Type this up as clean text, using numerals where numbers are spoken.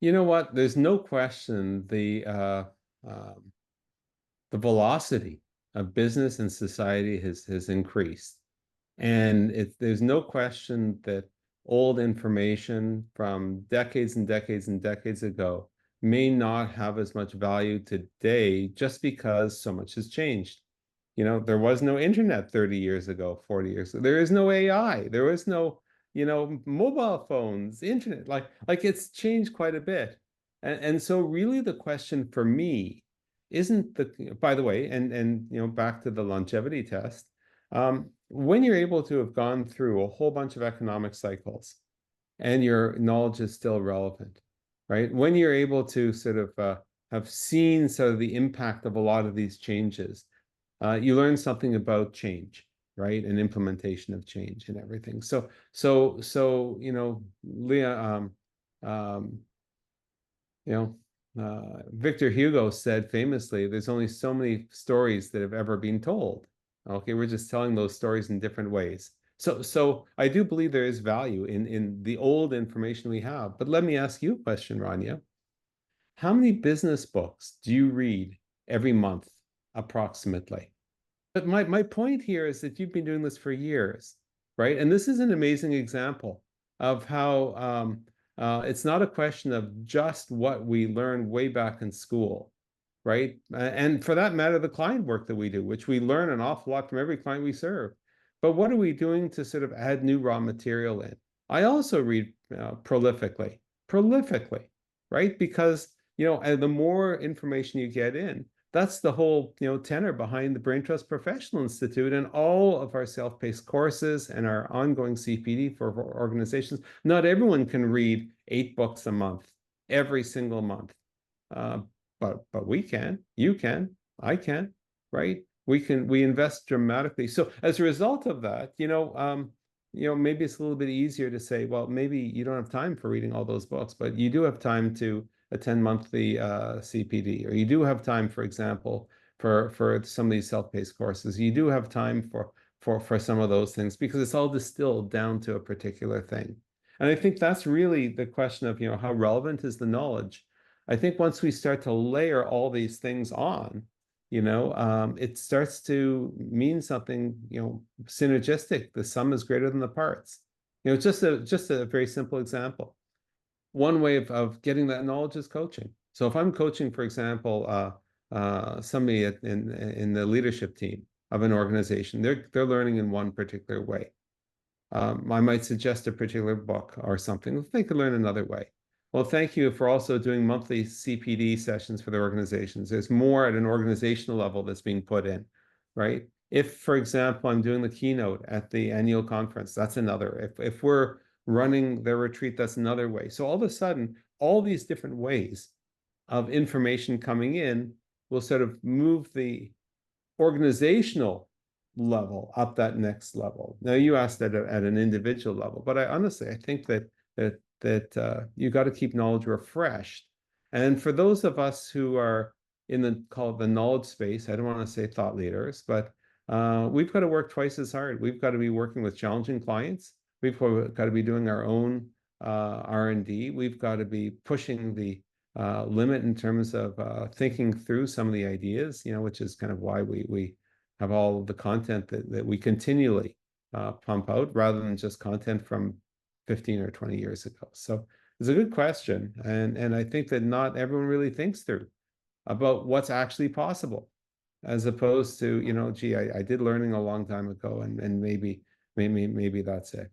You know what? There's no question um, the velocity of business and society has increased. And there's no question that old information from decades and decades and decades ago may not have as much value today just because so much has changed. There was no internet 30 years ago, 40 years ago. There is no AI. There is no, mobile phones, internet. Like it's changed quite a bit. And so really the question for me isn't by the way, and back to the longevity test, when you're able to have gone through a whole bunch of economic cycles and your knowledge is still relevant, right? When you're able to sort of have seen sort of the impact of a lot of these changes, you learn something about change, right? And implementation of change and everything. So, Leah, um, you know, Victor Hugo said famously, there's only so many stories that have ever been told. Okay, we're just telling those stories in different ways. So I do believe there is value in the old information we have. But let me ask you a question, Rania. How many business books do you read every month, approximately? But my point here is that you've been doing this for years, right? And this is an amazing example of how it's not a question of just what we learned way back in school, right? And for that matter, the client work that we do, which we learn an awful lot from every client we serve. But what are we doing to sort of add new raw material in? I also read prolifically, right? Because, the more information you get in, that's the whole, tenor behind the Braintrust Professional Institute and all of our self-paced courses and our ongoing CPD for organizations. Not everyone can read 8 books a month, every single month. But we can, you can, I can, right? We invest dramatically. So as a result of that, maybe it's a little bit easier to say, well, maybe you don't have time for reading all those books, but you do have time to attend monthly CPD, or you do have time, for example, for some of these self-paced courses. You do have time for some of those things because it's all distilled down to a particular thing. And I think that's really the question of, how relevant is the knowledge? I think once we start to layer all these things on, it starts to mean something, synergistic. The sum is greater than the parts. Just a very simple example. One way of getting that knowledge is coaching. So if I'm coaching, for example, somebody in the leadership team of an organization, they're learning in one particular way. I might suggest a particular book or something. They could learn another way. Well, thank you for also doing monthly CPD sessions for the organizations. There's more at an organizational level that's being put in, right? If, for example, I'm doing the keynote at the annual conference, that's another. If we're running their retreat, that's another way. So all of a sudden, all these different ways of information coming in will sort of move the organizational level up that next level. Now, you asked at an individual level, but I think that you got to keep knowledge refreshed. And for those of us who are in the knowledge space, I don't want to say thought leaders, but we've got to work twice as hard. We've got to be working with challenging clients. We've got to be doing our own R&D. We've got to be pushing the limit in terms of thinking through some of the ideas, which is kind of why we have all of the content that we continually pump out rather than just content from 15 or 20 years ago. So it's a good question. And I think that not everyone really thinks through about what's actually possible, as opposed to, gee, I did learning a long time ago and maybe that's it.